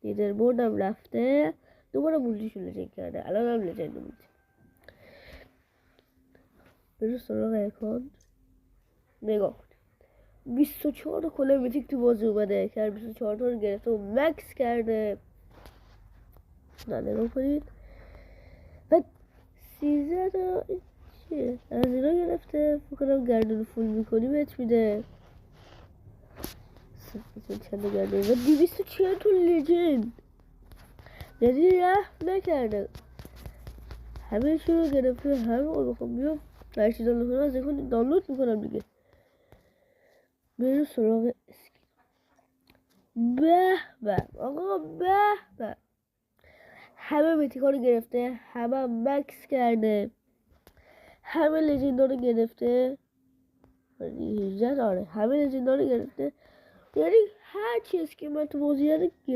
لیدر بردم رفته، دوباره مولتیشو لجن کرده. الان هم لجن مولتی. برو سراغ اکانت نگاه کنیم. 24 تا کلاه میتیک تو بازی اومده که 24 تا رو گرفته و مکس کرده. نه نگاه کنید. بعد 13 تا چیه؟ از اینا گرفته. فکرم گردون فول میکنی بهت میده. چند گردون و 240 تا لجن. یعنی رحم نکرده. همه چی رو گرفته. همه رو بخوام بیام هرچی دانلود کنم از اکانت دانلود میکنم دیگه. برو سراغ اسکین. به به آقا به به. همه میتیکا رو گرفته، همه مکس کرده، همه لژندار رو گرفته. 18 آره همه لژندار رو گرفته. یعنی هر چی اسکین من تو بازی رو گرفته.